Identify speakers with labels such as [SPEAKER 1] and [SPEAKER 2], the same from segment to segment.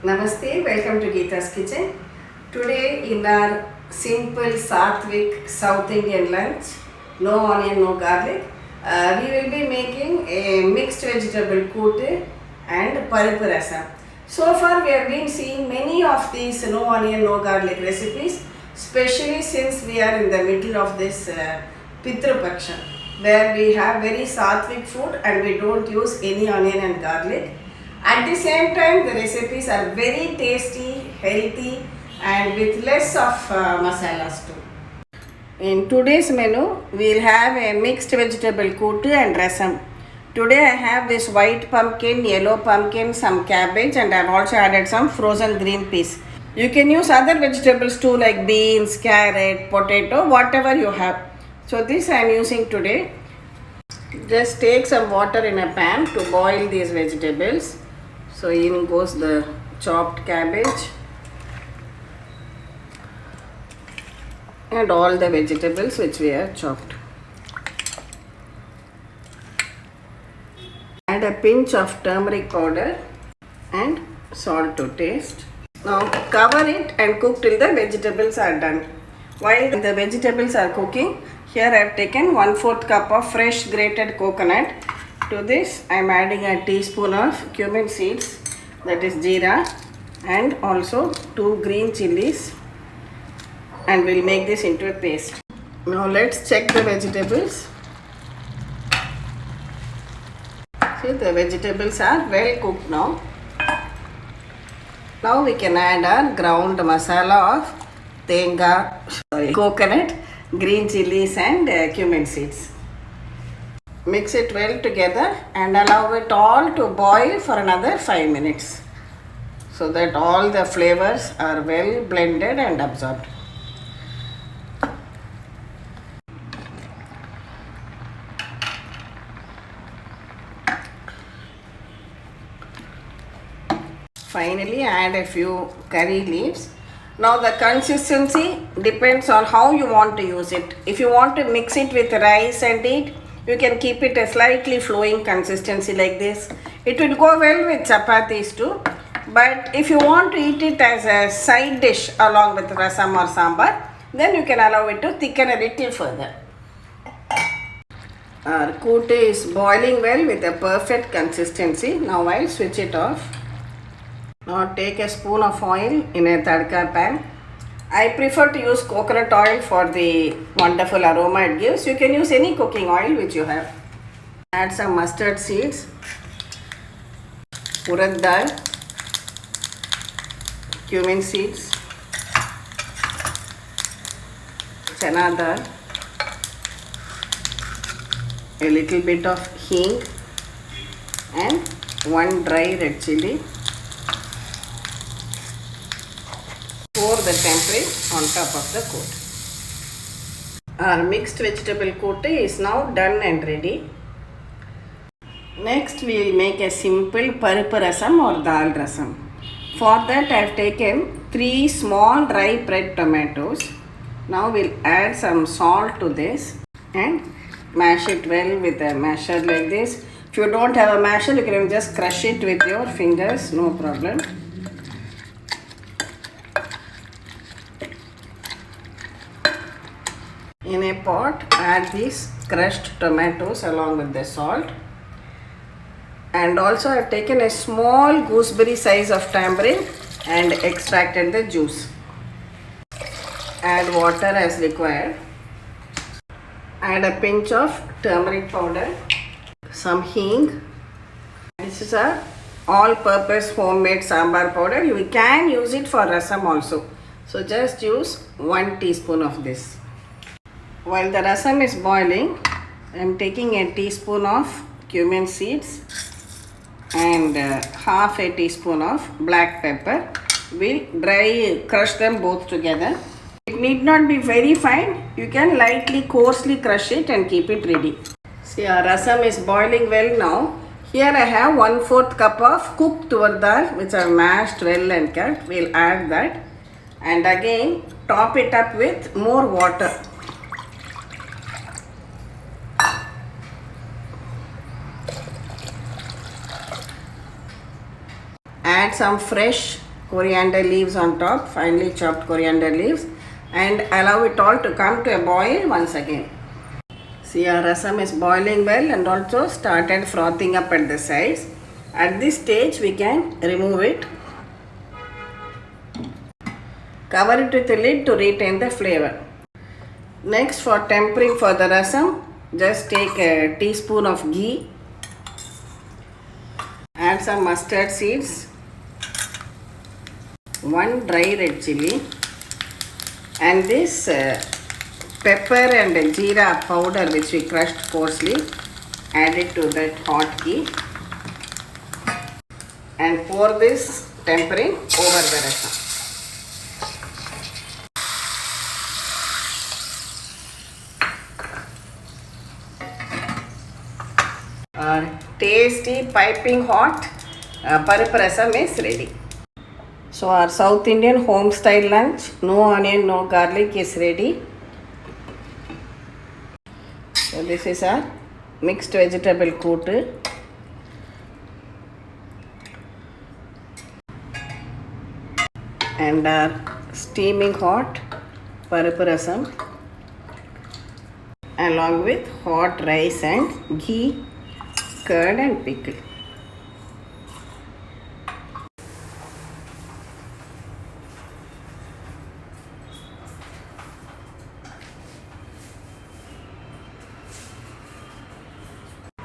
[SPEAKER 1] Namaste, welcome to Gita's Kitchen. Today in our simple Satvik South Indian lunch, no onion, no garlic, we will be making a mixed vegetable kootu and pariparasam. So far we have been seeing many of these no onion, no garlic recipes, especially since we are in the middle of this Pitru Paksha, where we have very Satvik food and we don't use any onion and garlic. At the same time, the recipes are very tasty, healthy and with less of masalas too. In today's menu, we will have a mixed vegetable kootu and rasam. Today I have this white pumpkin, yellow pumpkin, some cabbage and I have also added some frozen green peas. You can use other vegetables too like beans, carrot, potato, whatever you have. So this I am using today. Just take some water in a pan to boil these vegetables. So in goes the chopped cabbage and all the vegetables which we have chopped. Add a pinch of turmeric powder and salt to taste. Now cover it and cook till the vegetables are done. While the vegetables are cooking, here I have taken 1/4 cup of fresh grated coconut. To this I am adding a teaspoon of cumin seeds, that is jeera, and also 2 green chilies, and we will make this into a paste. Now let's check the vegetables. See, the vegetables are well cooked now. Now we can add our ground masala of coconut, green chilies and cumin seeds. Mix it well together and allow it all to boil for another 5 minutes so that all the flavors are well blended and absorbed. Finally, add a few curry leaves. Now the consistency depends on how you want to use it. If you want to mix it with rice and eat, you can keep it a slightly flowing consistency like this. It will go well with chapatis too. But if you want to eat it as a side dish along with rasam or sambar, then you can allow it to thicken a little further. Our kootu is boiling well with a perfect consistency. Now I'll switch it off. Now take a spoon of oil in a tadka pan. I prefer to use coconut oil for the wonderful aroma it gives. You can use any cooking oil which you have. Add some mustard seeds, urad dal, cumin seeds, chana dal, a little bit of hing and 1 dry red chili. Pour the tempeh on top of the kootu. Our mixed vegetable kootu is now done and ready. Next we will make a simple pariparasam or dal rasam. For that I have taken 3 small ripe red tomatoes. Now we will add some salt to this and mash it well with a masher like this. If you don't have a masher, you can just crush it with your fingers, no problem. In a pot, add these crushed tomatoes along with the salt, and also I have taken a small gooseberry size of tamarind and extracted the juice. Add water as required. Add a pinch of turmeric powder, some hing. This is a all-purpose homemade sambar powder. You can use it for rasam also. So just use 1 teaspoon of this. While the rasam is boiling, I am taking a teaspoon of cumin seeds and half a teaspoon of black pepper. We'll crush them both together. It need not be very fine. You can lightly coarsely crush it and keep it ready. See, our rasam is boiling well now. Here I have 1/4 cup of cooked tur dal which I mashed well and cut. We'll add that and again top it up with more water. Add some fresh coriander leaves on top, finely chopped coriander leaves, and allow it all to come to a boil once again. See, our rasam is boiling well and also started frothing up at the sides. At this stage we can remove it. Cover it with a lid to retain the flavor. Next, for tempering for the rasam, just take a teaspoon of ghee, add some mustard seeds, 1 dry red chilli, and this pepper and jeera powder which we crushed coarsely, add it to that hot ghee and pour this tempering over the rasam. Tasty piping hot pariparasam is ready. So our South Indian home style lunch, no onion, no garlic, is ready. So this is our mixed vegetable kootu. And our steaming hot pariparasam along with hot rice and ghee, curd and pickle.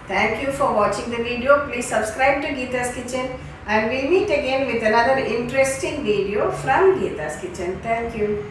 [SPEAKER 1] Thank you for watching the video. Please subscribe to Gita's Kitchen and we'll meet again with another interesting video from Gita's Kitchen. Thank you.